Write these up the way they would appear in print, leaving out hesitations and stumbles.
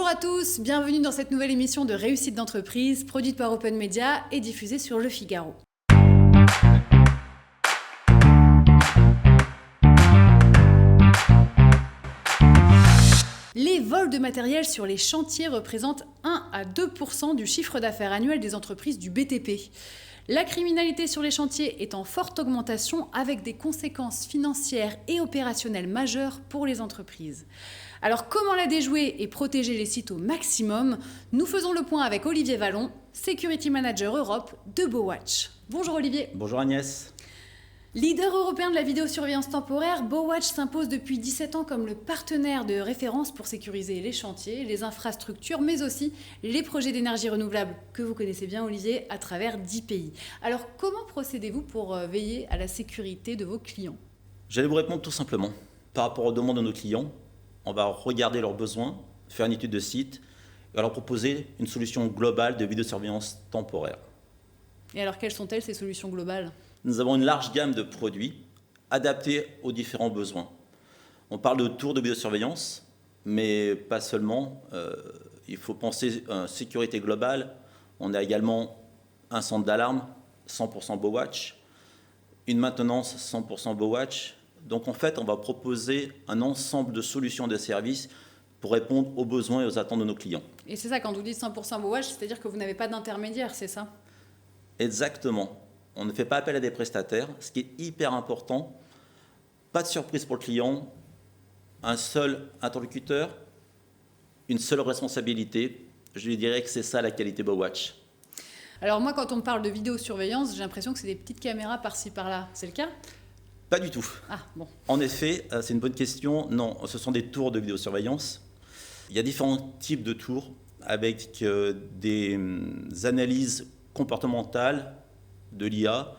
à tous, bienvenue dans cette nouvelle émission de Réussite d'entreprise, produite par Open Media et diffusée sur Le Figaro. Les vols de matériel sur les chantiers représentent 1 à 2% du chiffre d'affaires annuel des entreprises du BTP. La criminalité sur les chantiers est en forte augmentation avec des conséquences financières et opérationnelles majeures pour les entreprises. Alors comment la déjouer et protéger les sites au maximum? Nous faisons le point avec Olivier Vallon, Security Manager Europe de BoWatch. Bonjour Olivier. Bonjour Agnès. Leader européen de la vidéosurveillance temporaire, BoWatch s'impose depuis 17 ans comme le partenaire de référence pour sécuriser les chantiers, les infrastructures, mais aussi les projets d'énergie renouvelable que vous connaissez bien Olivier, à travers 10 pays. Alors comment procédez-vous pour veiller à la sécurité de vos clients? J'allais vous répondre tout simplement. Par rapport aux demandes de nos clients, on va regarder leurs besoins, faire une étude de site et leur proposer une solution globale de vidéosurveillance temporaire. Et alors quelles sont-elles ces solutions globales? Nous avons une large gamme de produits adaptés aux différents besoins. On parle de tours de vidéosurveillance, mais pas seulement. Il faut penser à sécurité globale. On a également un centre d'alarme, 100% BoWatch, une maintenance 100% BoWatch. Donc en fait, on va proposer un ensemble de solutions de services pour répondre aux besoins et aux attentes de nos clients. Et c'est ça, quand vous dites 100% BoWatch, c'est-à-dire que vous n'avez pas d'intermédiaire, c'est ça? Exactement. On ne fait pas appel à des prestataires, ce qui est hyper important. Pas de surprise pour le client, un seul interlocuteur, une seule responsabilité. Je lui dirais que c'est ça la qualité BoWatch. Alors moi, quand on me parle de vidéosurveillance, j'ai l'impression que c'est des petites caméras par-ci par-là. C'est le cas? Pas du tout. Ah, bon. En effet, c'est une bonne question. Non, ce sont des tours de vidéosurveillance. Il y a différents types de tours avec des analyses comportementales de l'IA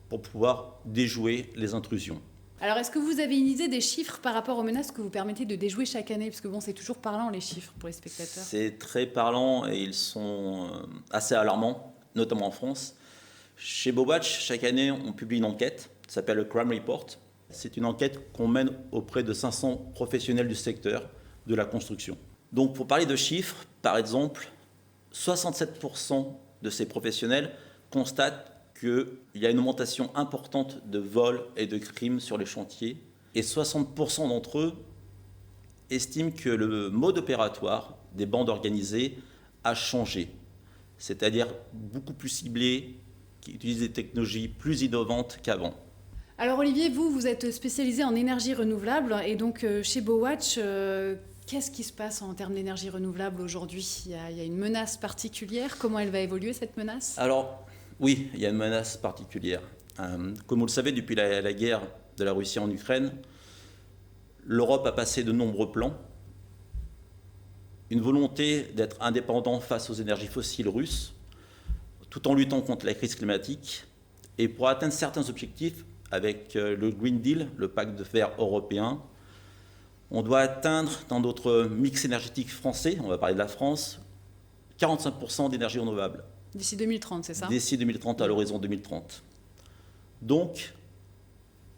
pour pouvoir déjouer les intrusions. Alors, est-ce que vous avez une idée des chiffres par rapport aux menaces que vous permettez de déjouer chaque année? Parce que bon, c'est toujours parlant les chiffres pour les spectateurs. C'est très parlant et ils sont assez alarmants, notamment en France. Chez BoWatch, chaque année, on publie une enquête, ça s'appelle le Crime Report. C'est une enquête qu'on mène auprès de 500 professionnels du secteur de la construction. Donc, pour parler de chiffres, par exemple, 67% de ces professionnels constatent qu'il y a une augmentation importante de vols et de crimes sur les chantiers. Et 60% d'entre eux estiment que le mode opératoire des bandes organisées a changé. C'est-à-dire beaucoup plus ciblé, qui utilise des technologies plus innovantes qu'avant. Alors Olivier, vous êtes spécialisé en énergie renouvelable et donc chez BoWatch, qu'est-ce qui se passe en termes d'énergie renouvelable aujourd'hui? Il y a une menace particulière. Comment elle va évoluer cette menace? Alors, oui, il y a une menace particulière. Comme vous le savez, depuis la guerre de la Russie en Ukraine, l'Europe a passé de nombreux plans. Une volonté d'être indépendant face aux énergies fossiles russes, tout en luttant contre la crise climatique. Et pour atteindre certains objectifs, avec le Green Deal, le pacte vert européen, on doit atteindre dans notre mix énergétique français, on va parler de la France, 45% d'énergie renouvelable. D'ici 2030, c'est ça? D'ici 2030, à l'horizon 2030. Donc,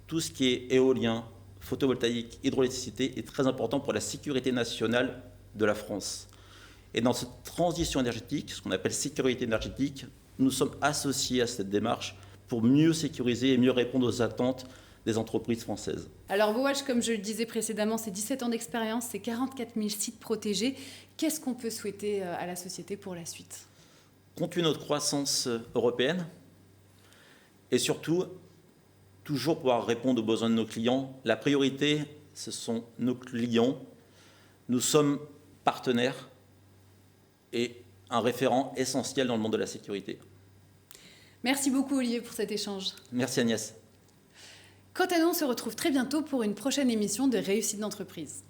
tout ce qui est éolien, photovoltaïque, hydroélectricité est très important pour la sécurité nationale de la France. Et dans cette transition énergétique, ce qu'on appelle sécurité énergétique, nous sommes associés à cette démarche pour mieux sécuriser et mieux répondre aux attentes des entreprises françaises. Alors BoWatch, comme je le disais précédemment, c'est 17 ans d'expérience, c'est 44 000 sites protégés. Qu'est-ce qu'on peut souhaiter à la société pour la suite? Compte tenu de notre croissance européenne et surtout, toujours pouvoir répondre aux besoins de nos clients, la priorité, ce sont nos clients. Nous sommes partenaires et un référent essentiel dans le monde de la sécurité. Merci beaucoup Olivier pour cet échange. Merci Agnès. Quant à nous, on se retrouve très bientôt pour une prochaine émission de Réussite d'entreprise.